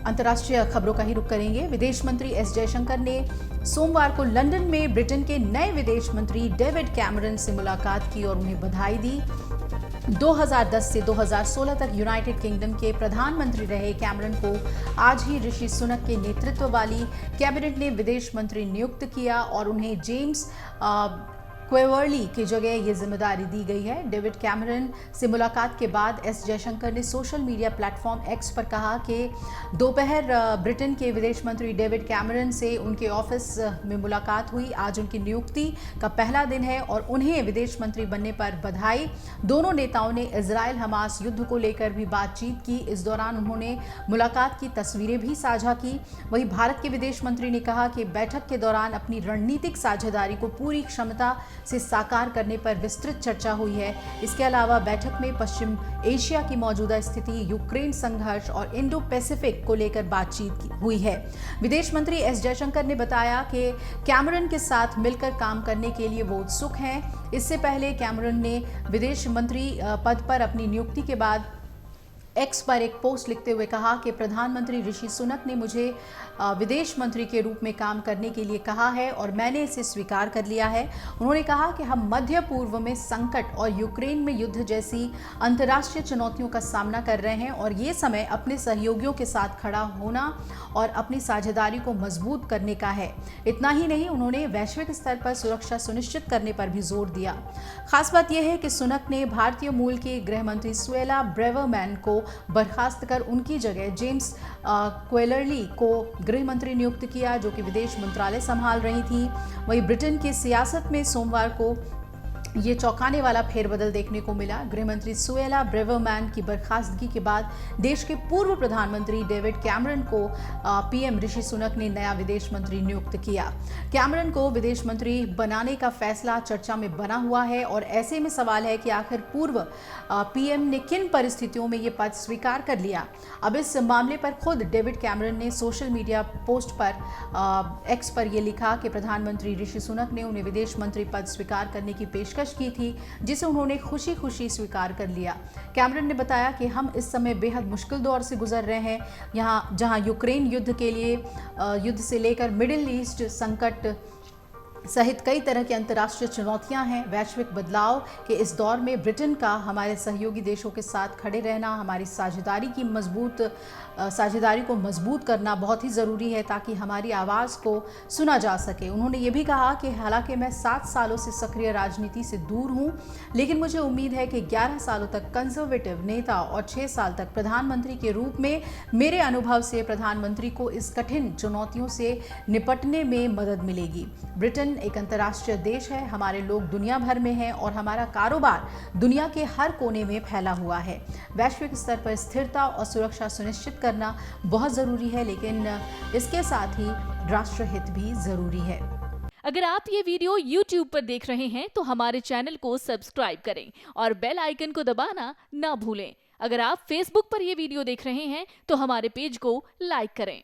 अंतर्राष्ट्रीय खबरों का ही रुख करेंगे। विदेश मंत्री एस जयशंकर ने सोमवार को लंदन में ब्रिटेन के नए विदेश मंत्री डेविड कैमरन से मुलाकात की और उन्हें बधाई दी। 2010 से 2016 तक यूनाइटेड किंगडम के प्रधानमंत्री रहे कैमरन को आज ही ऋषि सुनक के नेतृत्व वाली कैबिनेट ने विदेश मंत्री नियुक्त किया और उन्हें जेम्स क्वेवर्ली की जगह ये जिम्मेदारी दी गई है। डेविड कैमरन से मुलाकात के बाद एस जयशंकर ने सोशल मीडिया प्लेटफॉर्म एक्स पर कहा कि दोपहर ब्रिटेन के विदेश मंत्री डेविड कैमरन से उनके ऑफिस में मुलाकात हुई। आज उनकी नियुक्ति का पहला दिन है और उन्हें विदेश मंत्री बनने पर बधाई। दोनों नेताओं ने इजराइल हमास युद्ध को लेकर भी बातचीत की। इस दौरान उन्होंने मुलाकात की तस्वीरें भी साझा की। वहीं भारत के विदेश मंत्री ने कहा कि बैठक के दौरान अपनी रणनीतिक साझेदारी को पूरी क्षमता से साकार करने पर विस्तृत चर्चा हुई है। इसके अलावा बैठक में पश्चिम एशिया की मौजूदा स्थिति, यूक्रेन संघर्ष और इंडो पैसिफिक को लेकर बातचीत हुई है। विदेश मंत्री एस जयशंकर ने बताया कि कैमरन के साथ मिलकर काम करने के लिए वो उत्सुक हैं। इससे पहले कैमरन ने विदेश मंत्री पद पर अपनी नियुक्ति के बाद एक्स पर एक पोस्ट लिखते हुए कहा कि प्रधानमंत्री ऋषि सुनक ने मुझे विदेश मंत्री के रूप में काम करने के लिए कहा है और मैंने इसे स्वीकार कर लिया है। उन्होंने कहा कि हम मध्य पूर्व में संकट और यूक्रेन में युद्ध जैसी अंतर्राष्ट्रीय चुनौतियों का सामना कर रहे हैं और ये समय अपने सहयोगियों के साथ खड़ा होना और अपनी साझेदारी को मजबूत करने का है। इतना ही नहीं, उन्होंने वैश्विक स्तर पर सुरक्षा सुनिश्चित करने पर भी जोर दिया। खास बात यह है कि सुनक ने भारतीय मूल के गृह मंत्री सुएला ब्रेवरमैन को बर्खास्त कर उनकी जगह जेम्स क्वेवर्ली को गृह मंत्री नियुक्त किया, जो कि विदेश मंत्रालय संभाल रही थी। वहीं ब्रिटेन की सियासत में सोमवार को ये चौंकाने वाला फेरबदल देखने को मिला। गृहमंत्री सुएला ब्रेवरमैन की बर्खास्तगी के बाद देश के पूर्व प्रधानमंत्री डेविड कैमरन को पीएम ऋषि सुनक ने नया विदेश मंत्री नियुक्त किया। कैमरन को विदेश मंत्री बनाने का फैसला चर्चा में बना हुआ है और ऐसे में सवाल है कि आखिर पूर्व पीएम ने किन परिस्थितियों में ये पद स्वीकार कर लिया। अब इस मामले पर खुद डेविड कैमरन ने सोशल मीडिया पोस्ट पर एक्स पर यह लिखा कि प्रधानमंत्री ऋषि सुनक ने उन्हें विदेश मंत्री पद स्वीकार करने की पेशकश की थी, जिसे उन्होंने खुशी खुशी स्वीकार कर लिया। कैमरन ने बताया कि हम इस समय बेहद मुश्किल दौर से गुजर रहे हैं, जहां यूक्रेन युद्ध से लेकर मिडिल ईस्ट संकट सहित कई तरह की अंतर्राष्ट्रीय चुनौतियां हैं। वैश्विक बदलाव के इस दौर में ब्रिटेन का हमारे सहयोगी देशों के साथ खड़े रहना, हमारी साझेदारी को मजबूत करना बहुत ही ज़रूरी है ताकि हमारी आवाज़ को सुना जा सके। उन्होंने ये भी कहा कि हालांकि मैं 7 सालों से सक्रिय राजनीति से दूर हूं, लेकिन मुझे उम्मीद है कि 11 सालों तक कंजर्वेटिव नेता और 6 साल तक प्रधानमंत्री के रूप में मेरे अनुभव से प्रधानमंत्री को इस कठिन चुनौतियों से निपटने में मदद मिलेगी। ब्रिटेन एक अंतर्राष्ट्रीय देश है, हमारे लोग दुनिया भर में हैं और हमारा कारोबार दुनिया के हर कोने में फैला हुआ है। वैश्विक स्तर पर स्थिरता और सुरक्षा सुनिश्चित करना बहुत ज़रूरी है, लेकिन इसके साथ ही राष्ट्रहित भी ज़रूरी है। अगर आप ये वीडियो YouTube पर देख रहे हैं तो हमारे चैनल को सब्सक्राइब करें और बेल आइकन को दबाना ना भूलें। अगर आप Facebook पर ये वीडियो देख रहे हैं तो हमारे पेज को लाइक करें।